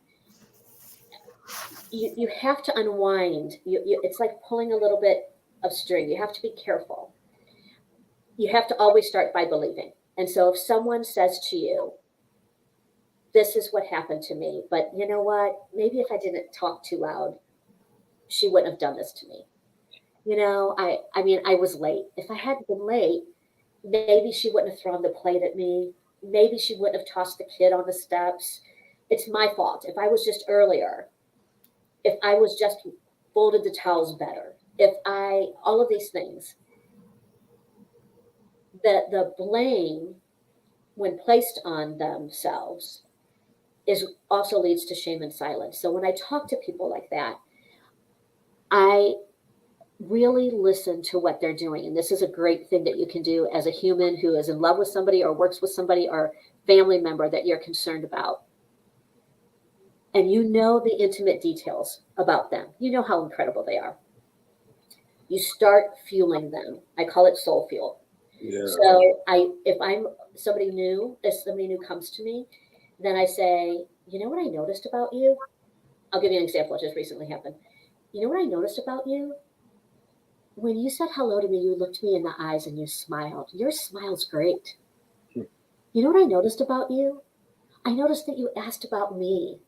you have to unwind. It's like pulling a little bit of string. You have to be careful. You have to always start by believing. And so if someone says to you, this is what happened to me, but you know what? Maybe if I didn't talk too loud, she wouldn't have done this to me. You know, I mean, I was late. If I hadn't been late, maybe she wouldn't have thrown the plate at me. Maybe she wouldn't have tossed the kid on the steps. It's my fault. If I was just earlier, if I was just folded the towels better, all of these things, the blame when placed on themselves also leads to shame and silence. So when I talk to people like that, I really listen to what they're doing. And this is a great thing that you can do as a human who is in love with somebody or works with somebody or family member that you're concerned about. And you know the intimate details about them. You know how incredible they are. You start fueling them. I call it soul fuel. Yeah. So if I'm somebody new comes to me, then I say, you know what I noticed about you? I'll give you an example. It just recently happened. You know what I noticed about you? When you said hello to me, you looked me in the eyes and you smiled. Your smile's great. You know what I noticed about you? I noticed that you asked about me.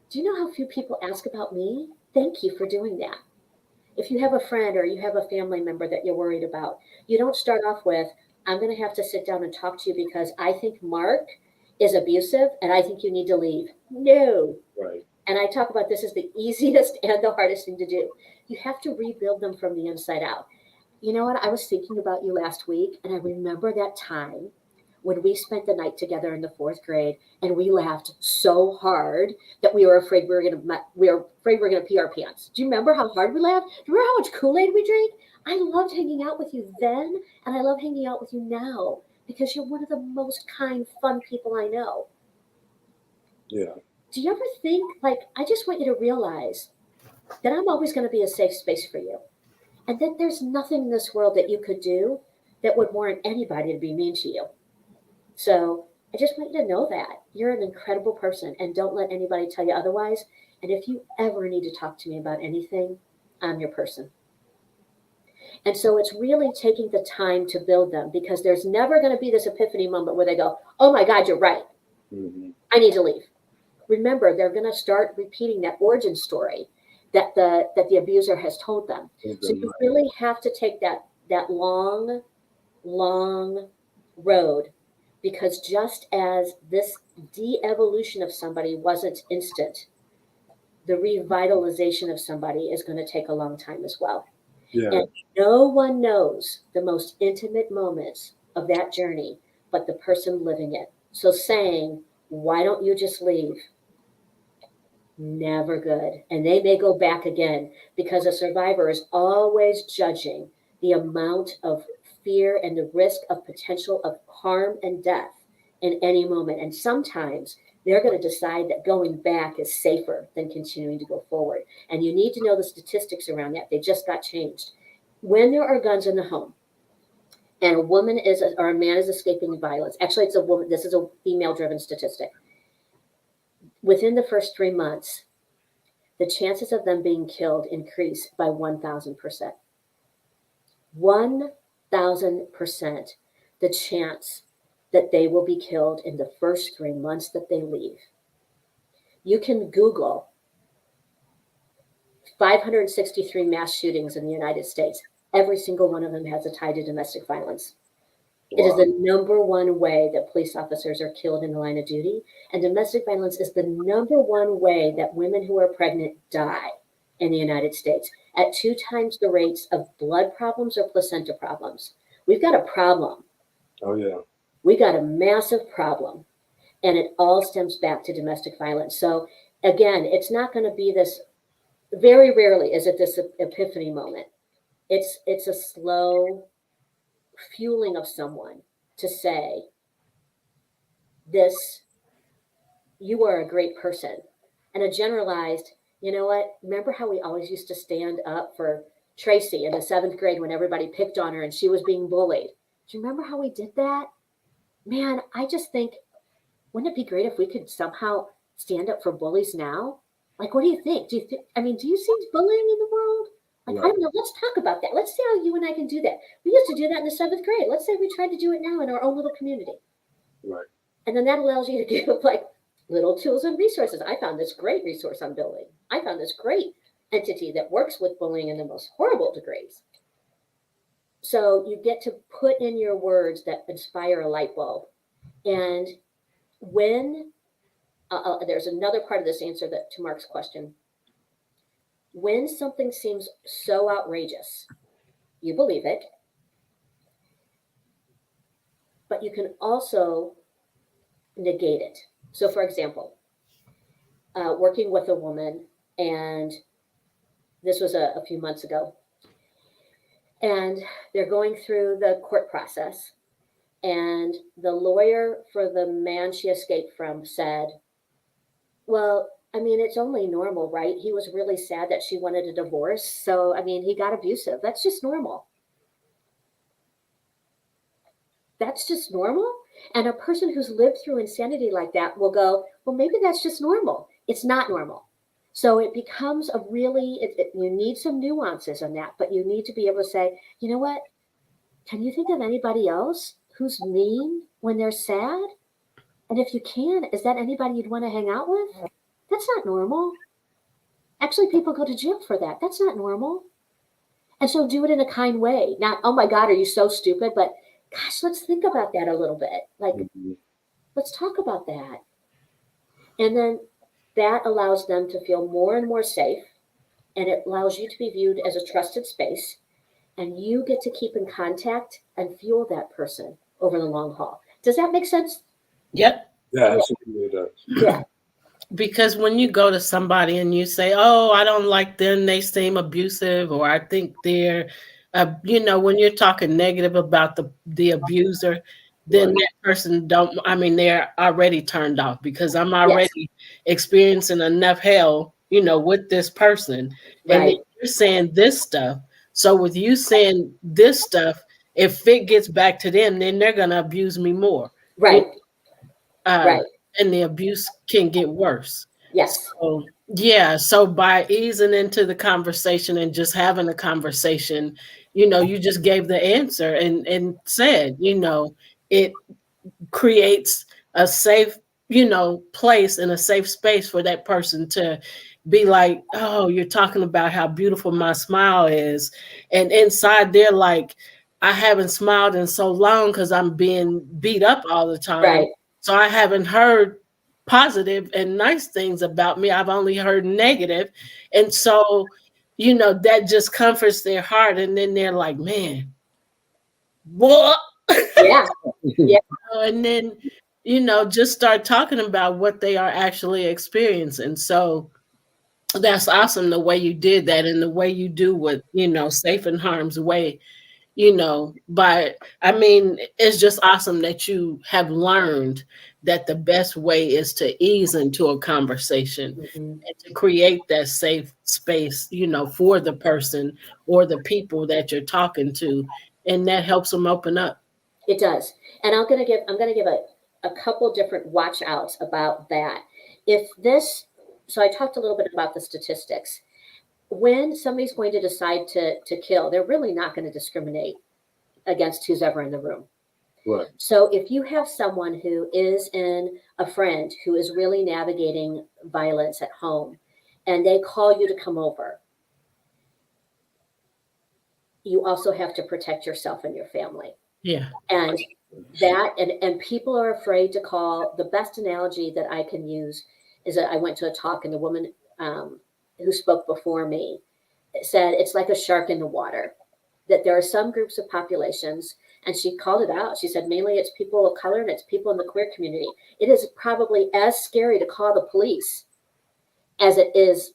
Do you know how few people ask about me? Thank you for doing that. If you have a friend or you have a family member that you're worried about, you don't start off with, I'm going to have to sit down and talk to you because I think Mark is abusive and I think you need to leave. No. Right. And I talk about this as the easiest and the hardest thing to do. You have to rebuild them from the inside out. You know what? I was thinking about you last week, and I remember that time when we spent the night together in the 4th grade, and we laughed so hard that we were afraid we were going to pee our pants. Do you remember how hard we laughed? Do you remember how much Kool-Aid we drank? I loved hanging out with you then, and I love hanging out with you now because you're one of the most kind, fun people I know. Yeah. do you ever think, like, I just want you to realize that I'm always going to be a safe space for you, and that there's nothing in this world that you could do that would warrant anybody to be mean to you. So I just want you to know that you're an incredible person, and don't let anybody tell you otherwise. And if you ever need to talk to me about anything, I'm your person. And so it's really taking the time to build them, because there's never going to be this epiphany moment where they go, oh my God, you're right. I need to leave. Remember, they're going to start repeating that origin story that the abuser has told them. So you really have to take that long road, because just as this de-evolution of somebody wasn't instant, the revitalization of somebody is going to take a long time as well. Yeah. And no one knows the most intimate moments of that journey but the person living it. So saying, why don't you just leave? Never good. And they may go back again, because a survivor is always judging the amount of fear and the risk of potential of harm and death in any moment. And sometimes they're going to decide that going back is safer than continuing to go forward. And you need to know the statistics around that. They just got changed. When there are guns in the home and a woman or a man is escaping violence, actually it's a woman, this is a female-driven statistic. Within the first 3 months, the chances of them being killed increase by 1,000%. 1,000% the chance that they will be killed in the first 3 months that they leave. You can Google 563 mass shootings in the United States. Every single one of them has a tie to domestic violence. Wow. It is the number one way that police officers are killed in the line of duty. And domestic violence is the number one way that women who are pregnant die in the United States, at 2 times the rates of blood problems or placenta problems. We've got a problem. Oh, yeah. We got a massive problem. And it all stems back to domestic violence. So again, it's not going to be this, very rarely is it this epiphany moment. It's a slow fueling of someone to say, this, you are a great person. And a generalized, you know what, remember how we always used to stand up for Tracy in the 7th grade when everybody picked on her and she was being bullied? Do you remember how we did that? Man, I just think, wouldn't it be great if we could somehow stand up for bullies now? Like, what do you think? Do you see bullying in the world? Like, I don't know. Let's talk about that. Let's see how you and I can do that. We used to do that in the 7th grade. Let's say we tried to do it now in our own little community. Right. And then that allows you to give like little tools and resources. I found this great resource on bullying. I found this great entity that works with bullying in the most horrible degrees. So you get to put in your words that inspire a light bulb. And when there's another part of this answer to Mark's question. When something seems so outrageous, you believe it, but you can also negate it. So for example, working with a woman, and this was a few months ago, and they're going through the court process, and the lawyer for the man she escaped from said, well, I mean, it's only normal, right? He was really sad that she wanted a divorce. So, I mean, he got abusive. That's just normal. That's just normal. And a person who's lived through insanity like that will go, well, maybe that's just normal. It's not normal. So it becomes a really, you need some nuances on that, but you need to be able to say, you know what? Can you think of anybody else who's mean when they're sad? And if you can, is that anybody you'd want to hang out with? That's not normal. Actually, people go to jail for that. That's not normal. And so do it in a kind way. Not, oh my God, are you so stupid? But gosh, let's think about that a little bit. Like, let's talk about that. And then that allows them to feel more and more safe. And it allows you to be viewed as a trusted space. And you get to keep in contact and fuel that person over the long haul. Does that make sense? Yep. Yeah, absolutely it does. Yeah. Because when you go to somebody and you say, oh, I don't like them, they seem abusive, or I think they're, when you're talking negative about the abuser, then Right. that person they're already turned off because I'm Yes. already experiencing enough hell, with this person. And then Right. you're saying this stuff. So with you saying this stuff, if it gets back to them, then they're gonna abuse me more. You Right. Right. and the abuse can get worse. Yes. So yeah, so by easing into the conversation and just having a conversation, you just gave the answer and said, it creates a safe, place and a safe space for that person to be like, oh, you're talking about how beautiful my smile is. And inside they're like, I haven't smiled in so long because I'm being beat up all the time. Right. So I haven't heard positive and nice things about me. I've only heard negative. And so, that just comforts their heart. And then they're like, man, what? Yeah. Yeah. And then, just start talking about what they are actually experiencing. So that's awesome the way you did that and the way you do with, safe in harm's way, but it's just awesome that you have learned that the best way is to ease into a conversation and to create that safe space, for the person or the people that you're talking to. And that helps them open up. It does. And I'm gonna give a couple different watch outs about that. So I talked a little bit about the statistics. When somebody's going to decide to kill, they're really not going to discriminate against who's ever in the room. Right. So if you have someone who is a friend who is really navigating violence at home and they call you to come over, you also have to protect yourself and your family. Yeah. And and people are afraid to call. The best analogy that I can use is that I went to a talk and the woman who spoke before me said it's like a shark in the water, that there are some groups of populations, and she called it out. She said mainly it's people of color and it's people in the queer community. It is probably as scary to call the police as it is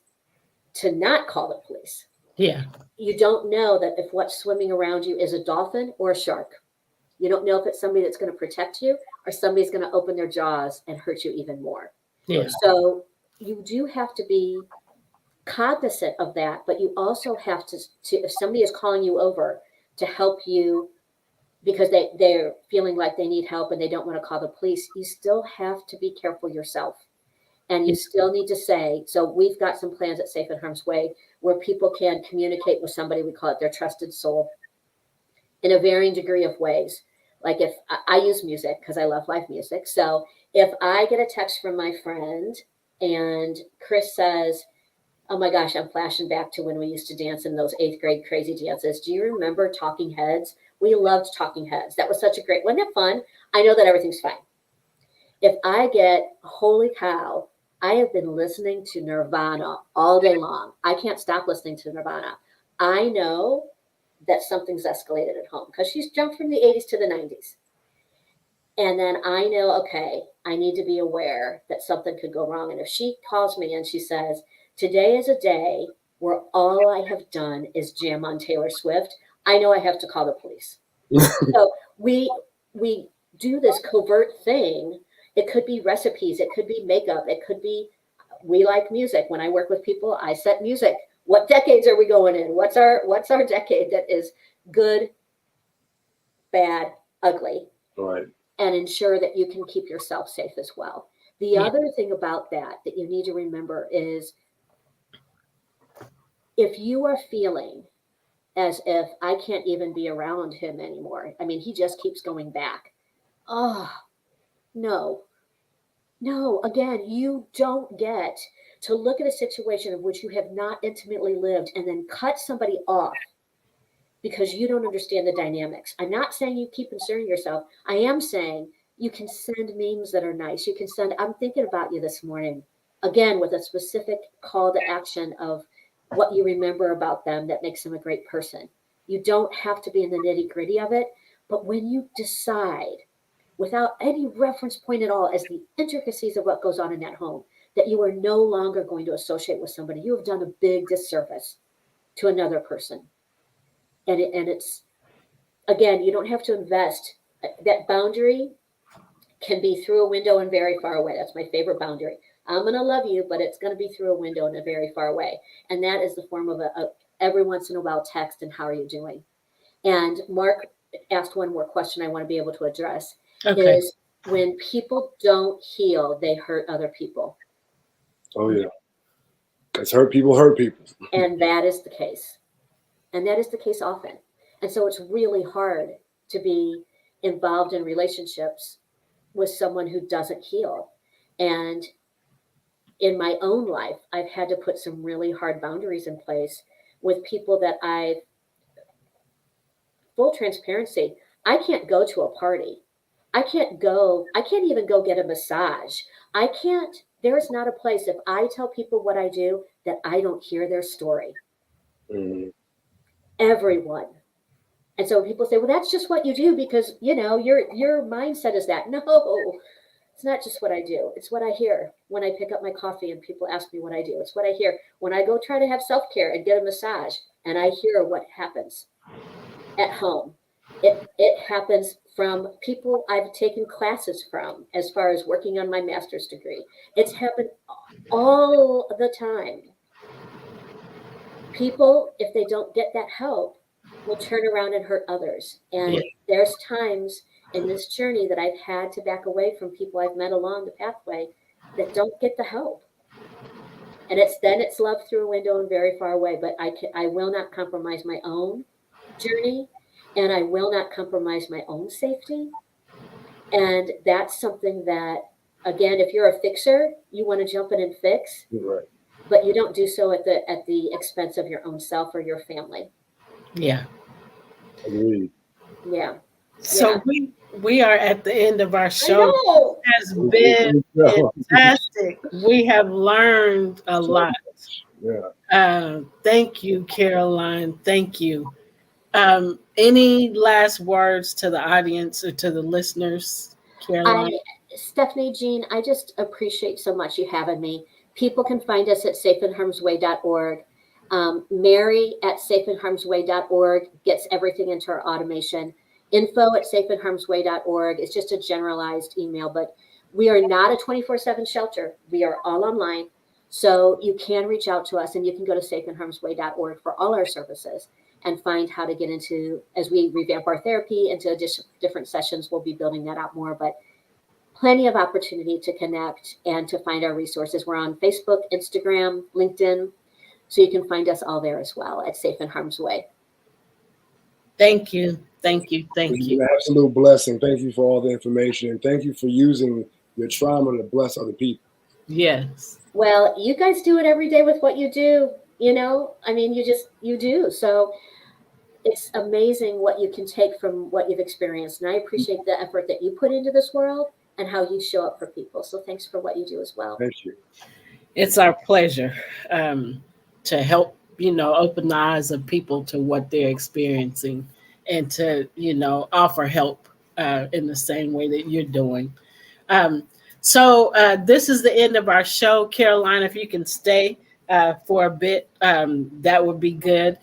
to not call the police. Yeah. You don't know that if what's swimming around you is a dolphin or a shark. You don't know if it's somebody that's going to protect you or somebody's going to open their jaws and hurt you even more. Yeah. So you do have to be cognizant of that, but you also have to if somebody is calling you over to help you because they're feeling like they need help and they don't want to call the police, you still have to be careful yourself. And you still need to say, so we've got some plans at Safe in Harm's Way where people can communicate with somebody, we call it their trusted soul, in a varying degree of ways. Like if I use music because I love live music. So if I get a text from my friend and Chris says, oh my gosh, I'm flashing back to when we used to dance in those 8th grade crazy dances. Do you remember Talking Heads? We loved Talking Heads. That was such a great, wasn't it fun? I know that everything's fine. If I get, holy cow, I have been listening to Nirvana all day long. I can't stop listening to Nirvana. I know that something's escalated at home because she's jumped from the 80s to the 90s. And then I know, okay, I need to be aware that something could go wrong. And if she calls me and she says, today is a day where all I have done is jam on Taylor Swift, I know I have to call the police. So we do this covert thing. It could be recipes. It could be makeup. It could be, we like music. When I work with people, I set music. What decades are we going in? What's our decade that is good, bad, ugly? Right. And ensure that you can keep yourself safe as well. The other thing about that you need to remember is if you are feeling as if I can't even be around him anymore, I mean, he just keeps going back. Oh, no, again, you don't get to look at a situation of which you have not intimately lived and then cut somebody off because you don't understand the dynamics. I'm not saying you keep inserting yourself. I am saying you can send memes that are nice. You can send, I'm thinking about you this morning, again, with a specific call to action of what you remember about them that makes them a great person. You don't have to be in the nitty gritty of it, but when you decide without any reference point at all as the intricacies of what goes on in that home, that you are no longer going to associate with somebody, you have done a big disservice to another person. And it's, again, you don't have to invest That boundary can be through a window and very far away. That's my favorite boundary. I'm going to love you, but it's going to be through a window and a very far away. And that is the form of a every once in a while text and how are you doing? And Mark asked one more question I want to be able to address is when people don't heal, they hurt other people. Oh, yeah. Because hurt people hurt people. And that is the case. And that is the case often. And so it's really hard to be involved in relationships with someone who doesn't heal. And in my own life, I've had to put some really hard boundaries in place with people that full transparency, I can't go to a party. I can't even go get a massage. There is not a place, if I tell people what I do, that I don't hear their story. Mm-hmm. Everyone. And so people say, well, that's just what you do because, your mindset is that. No, it's not just what I do. It's what I hear when I pick up my coffee and people ask me what I do. It's what I hear when I go try to have self-care and get a massage and I hear what happens at home. It happens from people I've taken classes from as far as working on my master's degree. It's happened all the time. People, if they don't get that help, will turn around and hurt others. And there's times in this journey that I've had to back away from people I've met along the pathway that don't get the help. And it's love through a window and very far away. But I will not compromise my own journey, and I will not compromise my own safety. And that's something that, again, if you're a fixer, you want to jump in and fix, Right. but you don't do so at the expense of your own self or your family. Yeah. Agreed. Yeah. So we are at the end of our show. It has been fantastic. We have learned a lot. Yeah. Thank you, Caroline. Thank you. Any last words to the audience or to the listeners, Caroline? Stephanie, Jean, I just appreciate so much you having me. People can find us at safeandharmsway.org. Mary at safeandharmsway.org gets everything into our automation. info@safeandharmsway.org. It's just a generalized email, but we are not a 24/7 shelter. We are all online. So you can reach out to us and you can go to safeandharmsway.org for all our services and find how to get into, as we revamp our therapy into different sessions, we'll be building that out more, but plenty of opportunity to connect and to find our resources. We're on Facebook, Instagram, LinkedIn. So you can find us all there as well at Safe and Harm's Way. Thank you. Thank you. Thank It's you. an absolute blessing. Thank you for all the information. And thank you for using your trauma to bless other people. Yes. Well, you guys do it every day with what you do. I mean, you do. So it's amazing what you can take from what you've experienced. And I appreciate the effort that you put into this world and how you show up for people. So thanks for what you do as well. Thank you. It's our pleasure to help, open the eyes of people to what they're experiencing and to, offer help in the same way that you're doing. So this is the end of our show. Caroline, if you can stay for a bit, that would be good.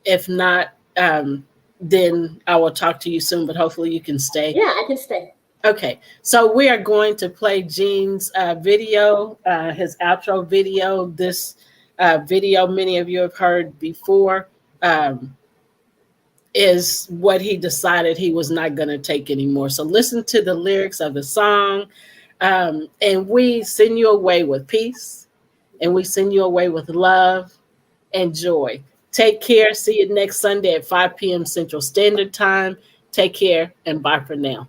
If not, then I will talk to you soon, but hopefully you can stay. Yeah, I can stay. Okay, so we are going to play Gene's video, his outro video. This video, many of you have heard before, is what he decided he was not going to take anymore. So listen to the lyrics of the song, and we send you away with peace, and we send you away with love and joy. Take care. See you next Sunday at 5 p.m. Central Standard Time. Take care, and bye for now.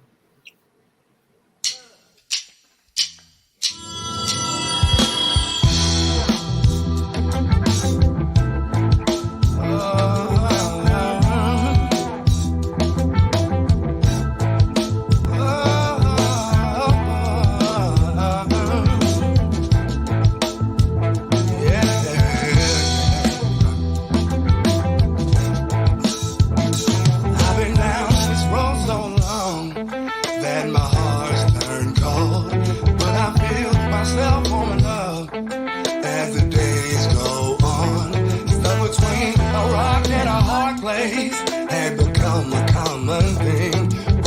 Had become a common thing.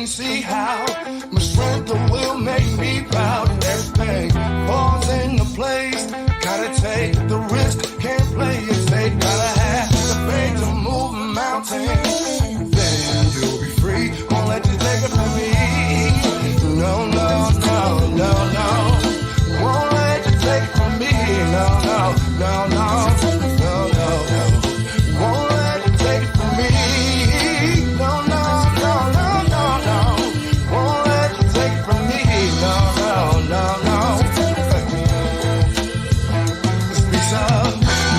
see how my strength will make me proud. Everything falls into place. Gotta take the risk, can't play it safe. Gotta have the faith to move a mountain. Then you'll be free. Won't let you take it from me. No, no, no, no, no. Won't let you take it from me. No, no, no, no, no, no, no. Won't let you take it from me. No, no, no, no, no, no. Won't let you take it from me. No, no, no, no. This piece of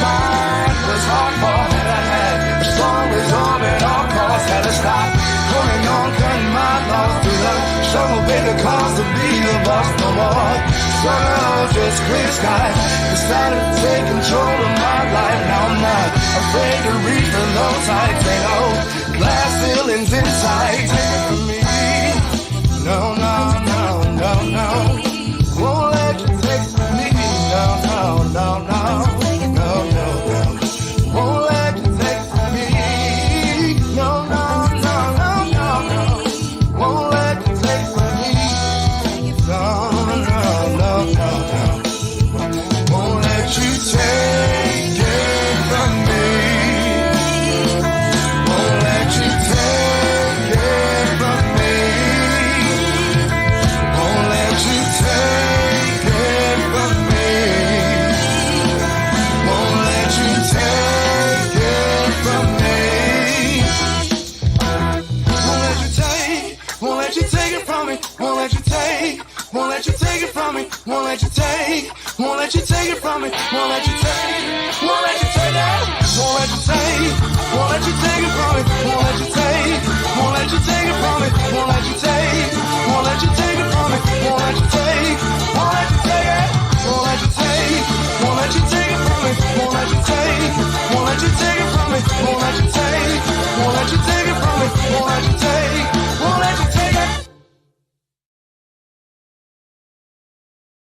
mind was hard for that I had. The strong resolve at all costs. Had to stop going on, cutting my loss through the struggle, big the cost to be the boss no more. Struggle, just clear skies. Decided to take control of my life. Now I'm not afraid to reach for those heights. Ain't no glass ceilings inside. Take it from me. No, no, no, no, no. Won't let you take it from me. No, no, no, no. No, no, no. Won't let you take it from me. No, no, no, no, no, no. Won't let you take it from me. No, no, no, no, no. Won't let you take it from me. Won't let you take it from me. Won't let you take it from me. Won't let you take it from me. Won't let you take it from me. Won't let you take it from me. Won't let you take it from me. Won't let you take it from me. Won't let you